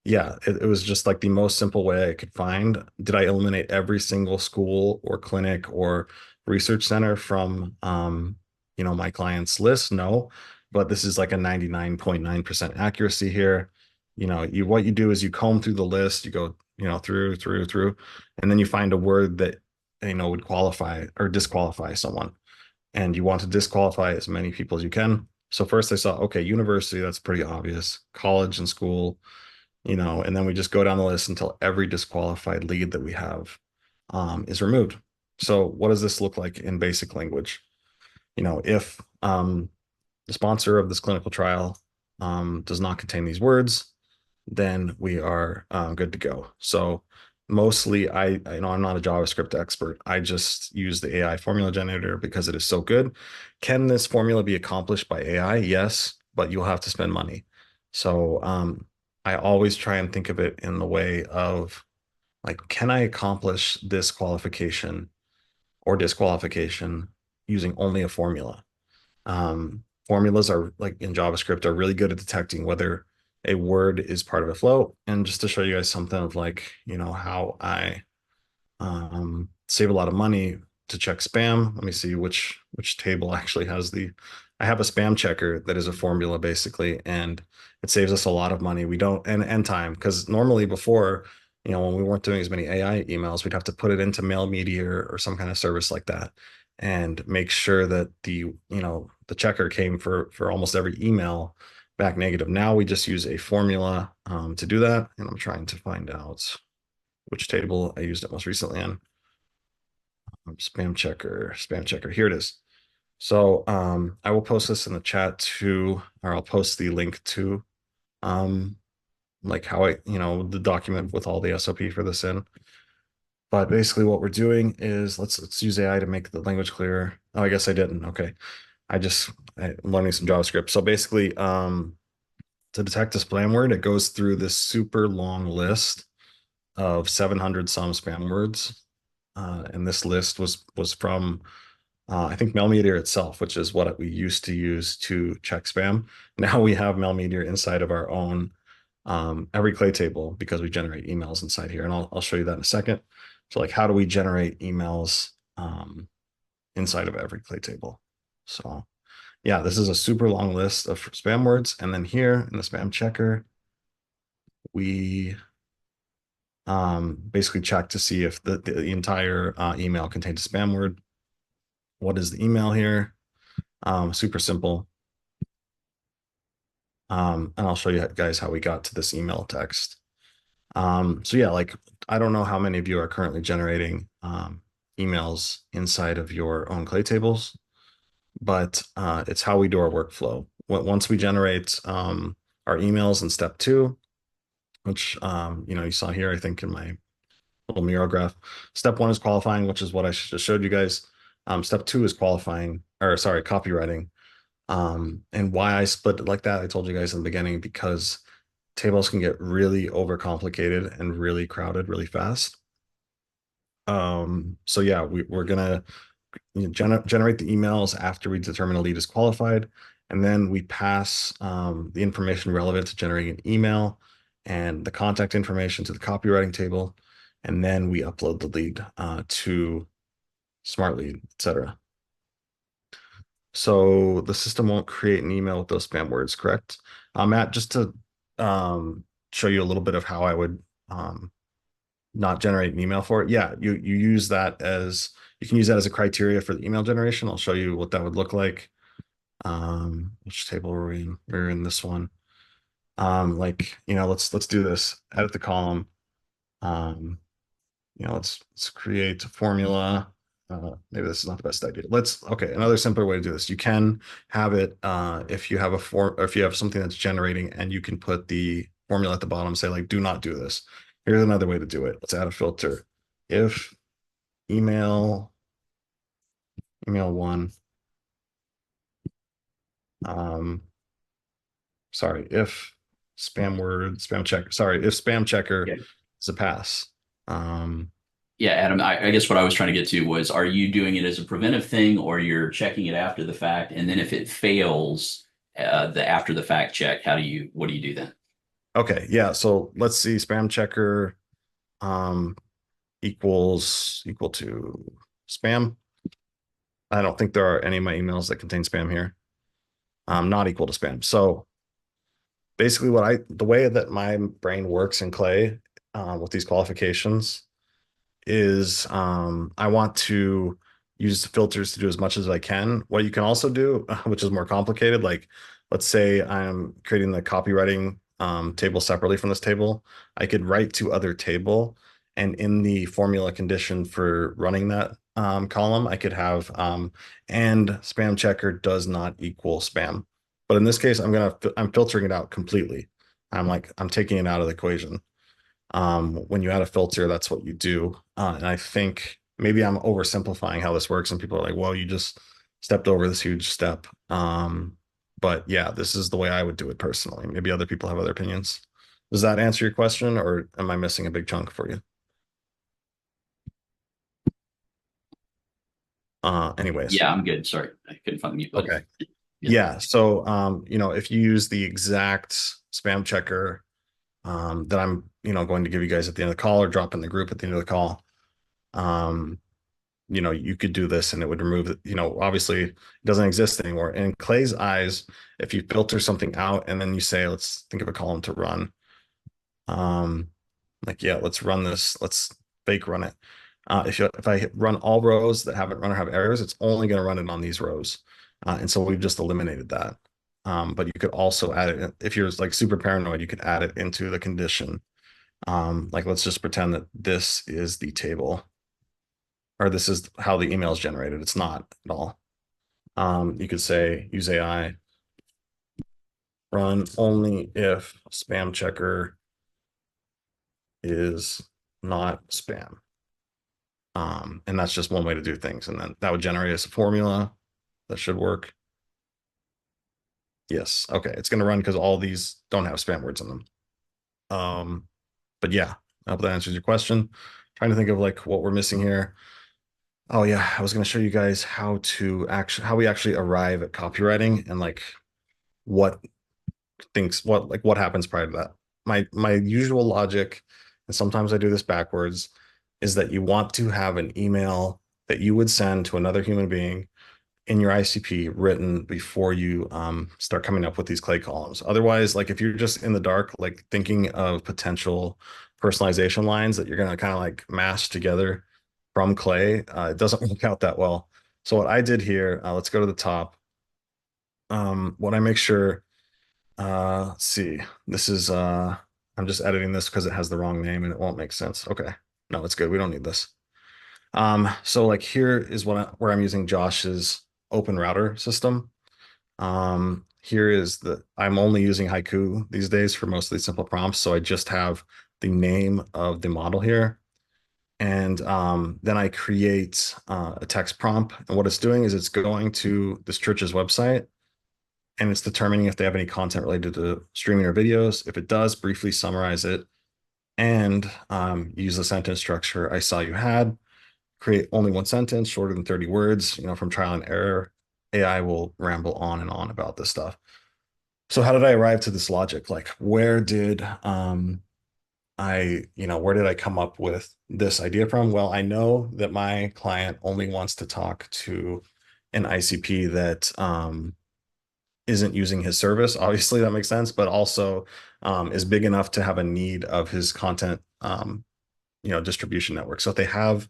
[SPEAKER 2] yeah, it was just like the most simple way I could find. Did I eliminate every single school or clinic or research center from my client's list? No, but this is like a 99.9% accuracy here. What you do is you comb through the list, you go, through, and then you find a word that would qualify or disqualify someone. And you want to disqualify as many people as you can. So first I saw, okay, university, that's pretty obvious. College and school, and then we just go down the list until every disqualified lead that we have is removed. So what does this look like in basic language? If the sponsor of this clinical trial does not contain these words, then we are good to go. So mostly I'm not a JavaScript expert. I just use the AI formula generator because it is so good. Can this formula be accomplished by AI? Yes, but you'll have to spend money. So I always try and think of it in the way of like, can I accomplish this qualification or disqualification using only a formula? Formulas are like in JavaScript are really good at detecting whether a word is part of a flow. And just to show you guys something of like, how I save a lot of money to check spam. Let me see which table actually has I have a spam checker that is a formula basically, and it saves us a lot of money. We don't and time because normally before, when we weren't doing as many AI emails, we'd have to put it into Mail Meteor or some kind of service like that and make sure that the checker came for almost every email back negative. Now we just use a formula to do that, and I'm trying to find out which table I used it most recently in. Spam checker. Here it is. So I will post this in the chat too, or I'll post the link to like how the document with all the SOP for this in. But basically what we're doing is let's use AI to make the language clearer. Oh, I guess I didn't. Okay. I'm learning some JavaScript. So basically, to detect a spam word, it goes through this super long list of 700 some spam words. And this list was from I think Mailmeteor itself, which is what we used to use to check spam. Now we have Mailmeteor inside of our own every clay table because we generate emails inside here. And I'll show you that in a second. So like, how do we generate emails inside of every clay table? So yeah, this is a super long list of spam words. And then here in the spam checker, we basically check to see if the entire email contains a spam word. What is the email here? Super simple. And I'll show you guys how we got to this email text. So yeah, like I don't know how many of you are currently generating emails inside of your own clay tables, but it's how we do our workflow. Once we generate our emails in step 2, which you saw here, I think in my little mural graph. Step 1 is qualifying, which is what I just showed you guys. Step 2 is copywriting. And why I split it like that, I told you guys in the beginning, because tables can get really overcomplicated and really crowded really fast. So yeah, we're gonna generate the emails after we determine a lead is qualified. And then we pass the information relevant to generating an email and the contact information to the copywriting table. And then we upload the lead to Smartlead, etc. So the system won't create an email with those spam words, correct? Matt, just to show you a little bit of how I would not generate an email for it. Yeah, you use that as you can use that as a criteria for the email generation. I'll show you what that would look like. Which table were we in? We're in this one. Like, let's do this. Edit the column. Um, let's create a formula. Maybe this is not the best idea. Okay, another simpler way to do this. You can have it if you have if you have something that's generating and you can put the formula at the bottom, say like, do not do this. Here's another way to do it. Let's add a filter. If email one, sorry, if spam checker
[SPEAKER 3] Yeah.
[SPEAKER 2] is a pass.
[SPEAKER 3] Yeah, Adam, I guess what I was trying to get to was, are you doing it as a preventive thing, or you're checking it after the fact? And then if it fails, the after the fact check, what do you do then?
[SPEAKER 2] Okay, yeah. So let's see, spam checker equal to spam. I don't think there are any of my emails that contain spam here. Not equal to spam. So basically the way that my brain works in Clay with these qualifications is I want to use the filters to do as much as I can. What you can also do, which is more complicated, like let's say I'm creating the copywriting table separately from this table. I could write to other table, and in the formula condition for running that column, I could have and spam checker does not equal spam. But in this case, I'm filtering it out completely. I'm taking it out of the equation. When you add a filter, that's what you do. And I think maybe I'm oversimplifying how this works, and people are like, well, you just stepped over this huge step. But yeah, this is the way I would do it personally. Maybe other people have other opinions. Does that answer your question, or am I missing a big chunk for you? Anyways.
[SPEAKER 3] Yeah, I'm good. Sorry, I couldn't find the mute button.
[SPEAKER 2] Okay. Yeah. So, if you use the exact spam checker that I'm, going to give you guys at the end of the call, or drop in the group at the end of the call, you could do this and it would remove it. Obviously it doesn't exist anymore. In Clay's eyes, if you filter something out and then you say, let's think of a column to run, like, yeah, let's run this, let's fake run it. If I run all rows that haven't run or have errors, it's only going to run it on these rows. And so we've just eliminated that. But you could also add it if you're like super paranoid, you could add it into the condition. Like let's just pretend that this is the table, or this is how the email is generated. It's not at all. You could say use AI, run only if spam checker is not spam. And that's just one way to do things. And then that would generate us a formula that should work. Yes. Okay. It's going to run because all these don't have spam words in them. But yeah, I hope that answers your question. Trying to think of like what we're missing here. Oh yeah, I was going to show you guys how we actually arrive at copywriting, and like what what happens prior to that. My usual logic, and sometimes I do this backwards, is that you want to have an email that you would send to another human being in your ICP written before you start coming up with these Clay columns. Otherwise, like if you're just in the dark, like thinking of potential personalization lines that you're going to kind of like mash together from Clay, it doesn't work out that well. So what I did here, let's go to the top. What I make sure, let's see, this is, I'm just editing this because it has the wrong name and it won't make sense. Okay, no, it's good. We don't need this. So like here is where I'm using Josh's open router system. Here is I'm only using Haiku these days for most of these simple prompts. So I just have the name of the model here. And then I create a text prompt. And what it's doing is it's going to this church's website, and it's determining if they have any content related to streaming or videos. If it does, briefly summarize it and use the sentence structure I saw you had. create only one sentence, shorter than 30 words. From trial and error, AI will ramble on and on about this stuff. So how did I arrive to this logic? Like, where did I come up with this idea from? Well, I know that my client only wants to talk to an ICP that isn't using his service. Obviously, that makes sense, but also is big enough to have a need of his content, distribution network. So if they have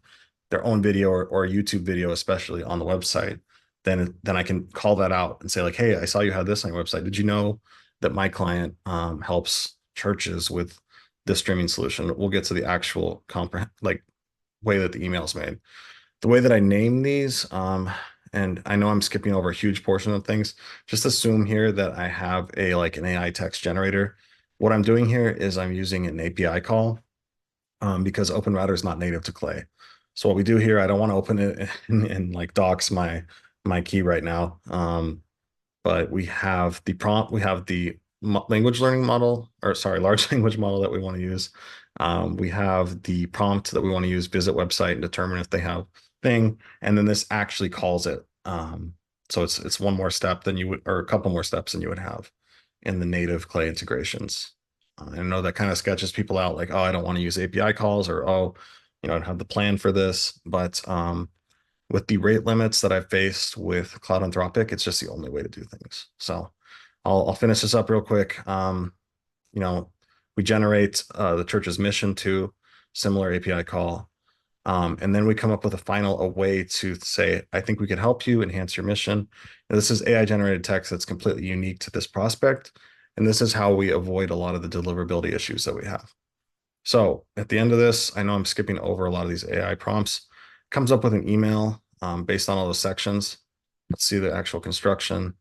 [SPEAKER 2] their own video or a YouTube video, especially on the website, then I can call that out and say like, hey, I saw you had this on your website. Did you know that my client helps churches with this streaming solution? We'll get to the actual way that the email is made. The way that I name these, and I know I'm skipping over a huge portion of things. Just assume here that I have an AI text generator. What I'm doing here is I'm using an API call because OpenRouter is not native to Clay. So what we do here, I don't want to open it and like docs my key right now. But we have the prompt, we have the language learning model, or sorry, large language model that we want to use. We have the prompt that we want to use, visit website and determine if they have thing, and then this actually calls it. So it's one more step than you would, or a couple more steps than you would have in the native Clay integrations. I know that kind of sketches people out, like, oh, I don't want to use API calls, or oh, I don't have the plan for this. But with the rate limits that I've faced with Cloud Anthropic, it's just the only way to do things. So I'll finish this up real quick. You know, we generate the church's mission to similar API call. And then we come up with a way to say, I think we could help you enhance your mission. And this is AI generated text that's completely unique to this prospect. And this is how we avoid a lot of the deliverability issues that we have. So at the end of this, I know I'm skipping over a lot of these AI prompts. Comes up with an email based on all those sections. Let's see the actual construction.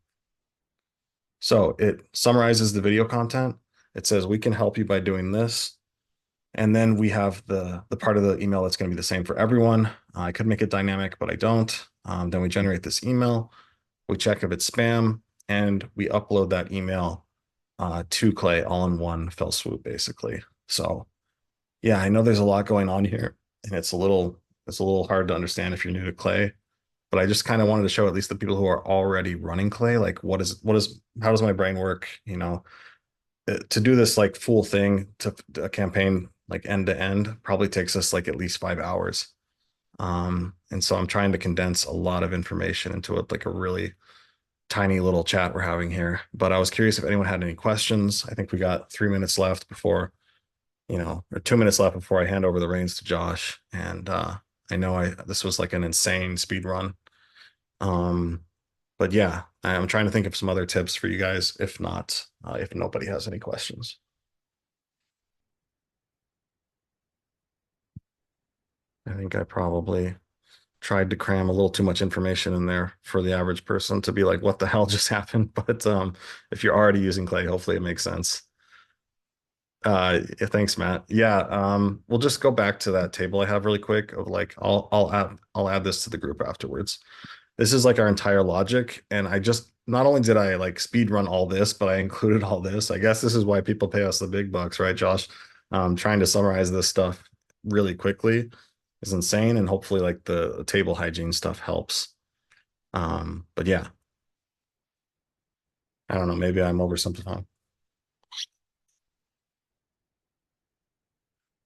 [SPEAKER 2] So it summarizes the video content. It says, we can help you by doing this. And then we have the part of the email that's going to be the same for everyone. I could make it dynamic, but I don't. Then we generate this email. We check if it's spam, and we upload that email to Clay all in one fell swoop, basically. So yeah, I know there's a lot going on here, and it's a little hard to understand if you're new to Clay. But I just kind of wanted to show at least the people who are already running Clay, like how does my brain work? To do this like full thing to a campaign like end to end probably takes us like at least 5 hours. And so I'm trying to condense a lot of information into like a really tiny little chat we're having here. But I was curious if anyone had any questions. I think we got 3 minutes left before, or 2 minutes left before I hand over the reins to Josh. And I know this was like an insane speed run. But yeah, I'm trying to think of some other tips for you guys. If not, if nobody has any questions. I think I probably tried to cram a little too much information in there for the average person to be like, what the hell just happened? But if you're already using Clay, hopefully it makes sense. Yeah, thanks, Matt. Yeah, we'll just go back to that table I have really quick of like I'll add this to the group afterwards. This is like our entire logic, and I just not only did I like speed run all this, but I included all this. I guess this is why people pay us the big bucks, right, Josh? Trying to summarize this stuff really quickly is insane, and hopefully like the table hygiene stuff helps. But yeah, I don't know, maybe I'm oversimplifying.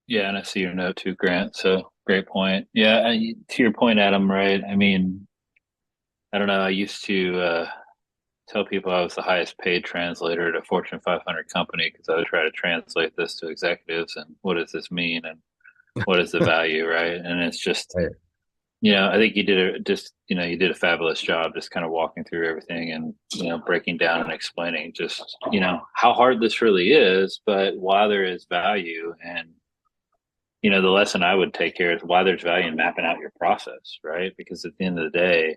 [SPEAKER 1] Yeah, and I see your note too, Grant. So great point. Yeah, to your point, Adam, right? I mean, I don't know. I used to tell people I was the highest paid translator at a Fortune 500 company because I would try to translate this to executives and what does this mean and what is the value, right? And it's just,
[SPEAKER 2] Right.
[SPEAKER 1] I think you did a fabulous job just kind of walking through everything and, breaking down and explaining just, how hard this really is, but why there is value. And, the lesson I would take here is why there's value in mapping out your process, right? Because at the end of the day,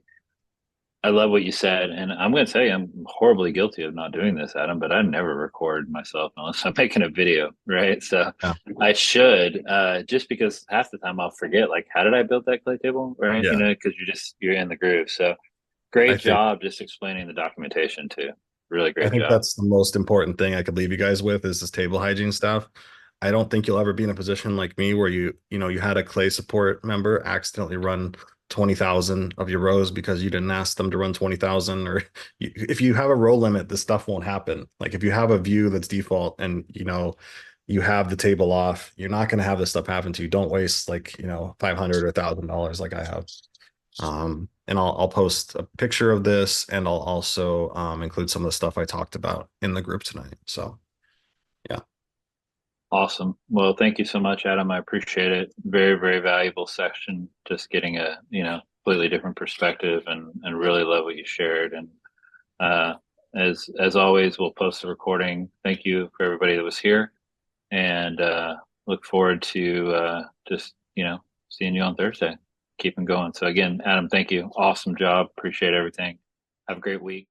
[SPEAKER 1] I love what you said, and I'm going to tell you, I'm horribly guilty of not doing this, Adam. But I never record myself unless I'm making a video, right? So
[SPEAKER 2] Yeah.
[SPEAKER 1] I should, just because half the time I'll forget, like, how did I build that clay table, right?
[SPEAKER 2] Yeah.
[SPEAKER 1] Because you're in the groove. So
[SPEAKER 2] I
[SPEAKER 1] great
[SPEAKER 2] think
[SPEAKER 1] job just explaining the documentation too. Really
[SPEAKER 2] I
[SPEAKER 1] great
[SPEAKER 2] think
[SPEAKER 1] job.
[SPEAKER 2] that's the most important thing I could leave you guys with is this table hygiene stuff. I don't think you'll ever be in a position like me where you had a clay support member accidentally run 20,000 of your rows because you didn't ask them to run 20,000, or if you have a row limit, this stuff won't happen. Like if you have a view that's default and you have the table off, you're not going to have this stuff happen to you. Don't waste like, 500 or $1,000 like I have. And I'll post a picture of this, and I'll also include some of the stuff I talked about in the group tonight. So yeah.
[SPEAKER 1] Awesome. Well, thank you so much, Adam. I appreciate it. Very, very valuable section. Just getting a, completely different perspective, and really love what you shared. And uh, as always, we'll post the recording. Thank you for everybody that was here, and look forward to just seeing you on Thursday. Keeping going. So again, Adam, thank you. Awesome job. Appreciate everything. Have a great week.